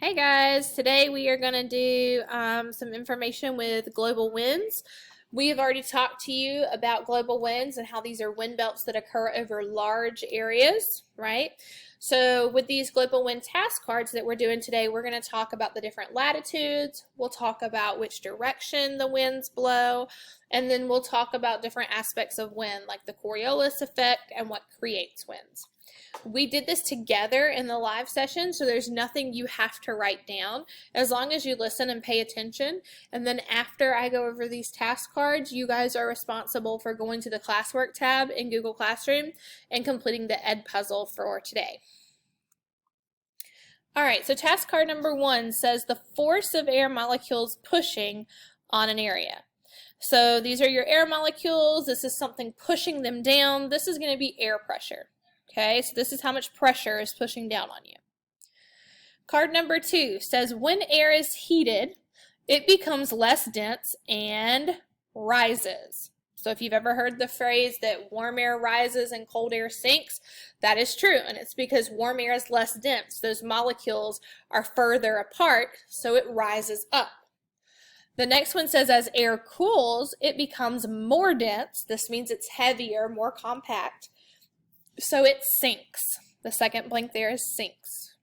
Hey guys, today we are going to do some information with global winds. We have already talked to you about global winds and how these are wind belts that occur over large areas, right? So with these global wind task cards that we're doing today, we're going to talk about the different latitudes, we'll talk about which direction the winds blow, and then we'll talk about different aspects of wind like the Coriolis effect and what creates winds. We did this together in the live session, so there's nothing you have to write down as long as you listen and pay attention. And then after I go over these task cards, you guys are responsible for going to the classwork tab in Google Classroom and completing the Ed puzzle for today. All right, so task card number 1 says the force of air molecules pushing on an area. So these are your air molecules. This is something pushing them down. This is going to be air pressure. Okay, so this is how much pressure is pushing down on you. Card number 2 says when air is heated, it becomes less dense and rises. So if you've ever heard the phrase that warm air rises and cold air sinks, that is true, and it's because warm air is less dense. Those molecules are further apart, so it rises up. The next one says as air cools, it becomes more dense. This means it's heavier, more compact. So it sinks. The second blank there is sinks.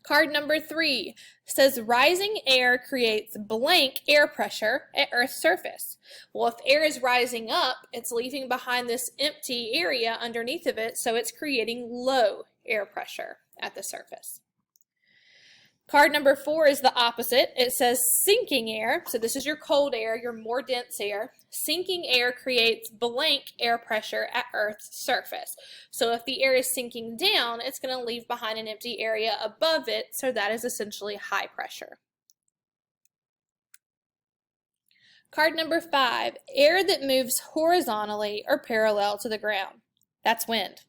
Card number 3 says rising air creates blank air pressure at Earth's surface. Well, if air is rising up, it's leaving behind this empty area underneath of it, so it's creating low air pressure at the surface. Card number 4 is the opposite. It says sinking air. So this is your cold air, your more dense air. Sinking air creates blank air pressure at Earth's surface. So if the air is sinking down, it's going to leave behind an empty area above it. So that is essentially high pressure. Card number 5, air that moves horizontally or parallel to the ground. That's wind.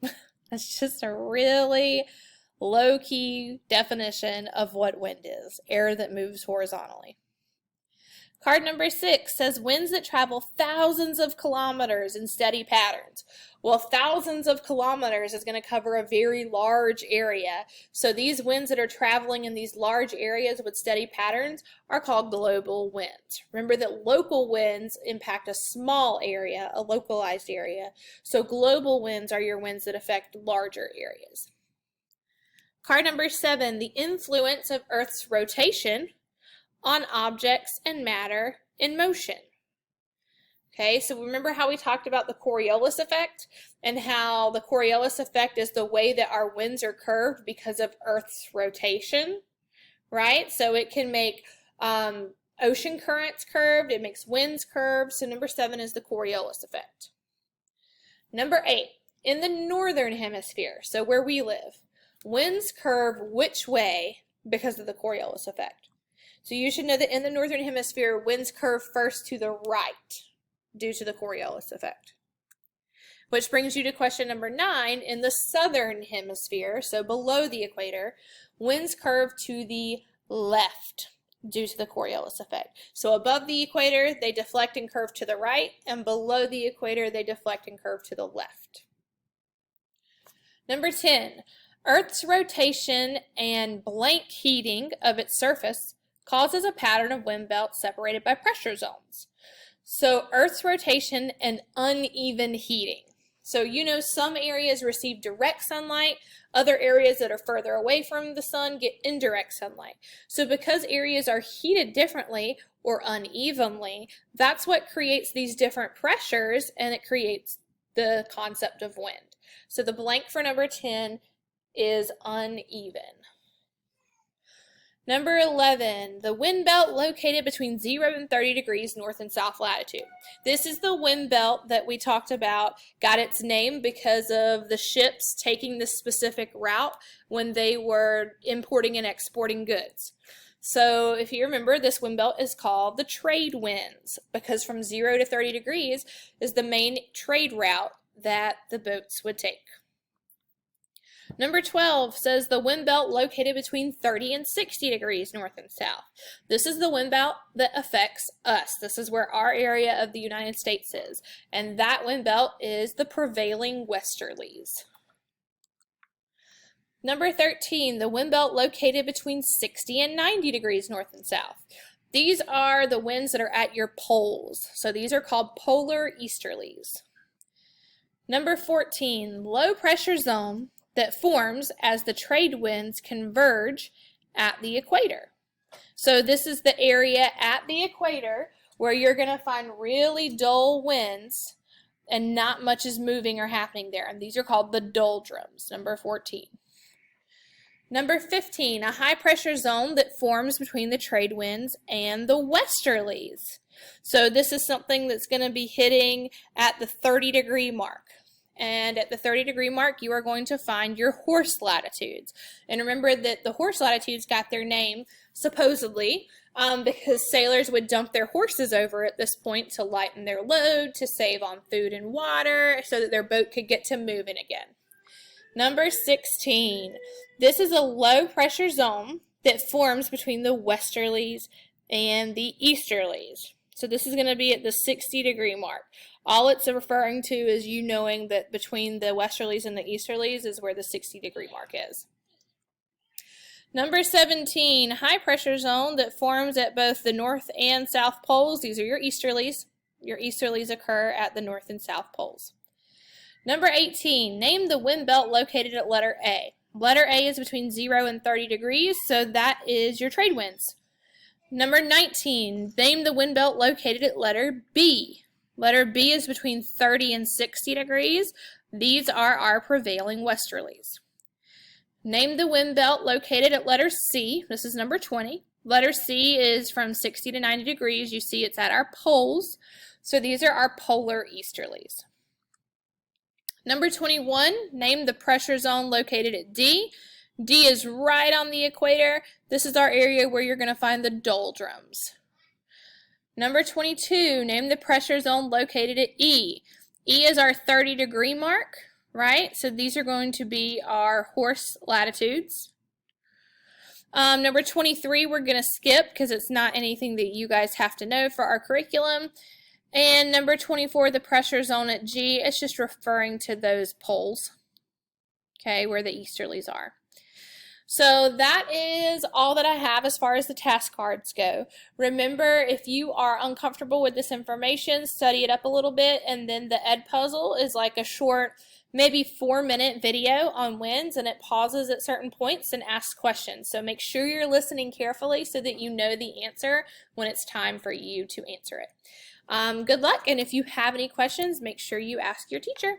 That's just a really low-key definition of what wind is, air that moves horizontally. Card number 6 says winds that travel thousands of kilometers in steady patterns. Well, thousands of kilometers is going to cover a very large area. So these winds that are traveling in these large areas with steady patterns are called global winds. Remember that local winds impact a small area, a localized area. So global winds are your winds that affect larger areas. Card number 7, the influence of Earth's rotation on objects and matter in motion. Okay, so remember how we talked about the Coriolis effect and how the Coriolis effect is the way that our winds are curved because of Earth's rotation, right? So it can make ocean currents curved, it makes winds curved. So number 7 is the Coriolis effect. Number 8, in the northern hemisphere, so where we live, winds curve which way because of the Coriolis effect? So you should know that in the northern hemisphere, winds curve first to the right due to the Coriolis effect. Which brings you to question number 9. In the southern hemisphere, so below the equator, winds curve to the left due to the Coriolis effect. So above the equator, they deflect and curve to the right, and below the equator, they deflect and curve to the left. Number 10. Earth's rotation and blank heating of its surface causes a pattern of wind belts separated by pressure zones. So Earth's rotation and uneven heating. So you know some areas receive direct sunlight, other areas that are further away from the sun get indirect sunlight. So because areas are heated differently or unevenly, that's what creates these different pressures, and it creates the concept of wind. So the blank for number 10 is uneven. Number 11, the wind belt located between 0 and 30 degrees north and south latitude. This is the wind belt that we talked about, got its name because of the ships taking this specific route when they were importing and exporting goods. So if you remember, this wind belt is called the trade winds because from 0 to 30 degrees is the main trade route that the boats would take. Number 12 says the wind belt located between 30 and 60 degrees north and south. This is the wind belt that affects us. This is where our area of the United States is. And that wind belt is the prevailing westerlies. Number 13, the wind belt located between 60 and 90 degrees north and south. These are the winds that are at your poles. So these are called polar easterlies. Number 14, low pressure zone that forms as the trade winds converge at the equator. So this is the area at the equator where you're going to find really dull winds and not much is moving or happening there. And these are called the doldrums, number 14. Number 15, a high pressure zone that forms between the trade winds and the westerlies. So this is something that's going to be hitting at the 30-degree mark. And at the 30-degree mark, you are going to find your horse latitudes. And remember that the horse latitudes got their name, supposedly, because sailors would dump their horses over at this point to lighten their load, to save on food and water, so that their boat could get to moving again. Number 16, this is a low pressure zone that forms between the westerlies and the easterlies. So this is going to be at the 60-degree mark. All it's referring to is you knowing that between the westerlies and the easterlies is where the 60-degree mark is. Number 17, high pressure zone that forms at both the north and south poles. These are your easterlies. Your easterlies occur at the north and south poles. Number 18, name the wind belt located at letter A. Letter A is between 0 and 30 degrees, so that is your trade winds. Number 19, name the wind belt located at letter B. Letter B is between 30 and 60 degrees. These are our prevailing westerlies. Name the wind belt located at letter C. This is number 20. Letter C is from 60 to 90 degrees. You see it's at our poles. So these are our polar easterlies. Number 21, name the pressure zone located at D. D is right on the equator. This is our area where you're going to find the doldrums. Number 22, name the pressure zone located at E. E is our 30-degree mark, right? So these are going to be our horse latitudes. Number 23, we're going to skip because it's not anything that you guys have to know for our curriculum. And number 24, the pressure zone at G, it's just referring to those poles, okay, where the easterlies are. So that is all that I have as far as the task cards go. Remember, if you are uncomfortable with this information, study it up a little bit, and then the Edpuzzle is like a short, maybe 4-minute video on winds, and it pauses at certain points and asks questions. So make sure you're listening carefully so that you know the answer when it's time for you to answer it. Good luck, and if you have any questions, make sure you ask your teacher.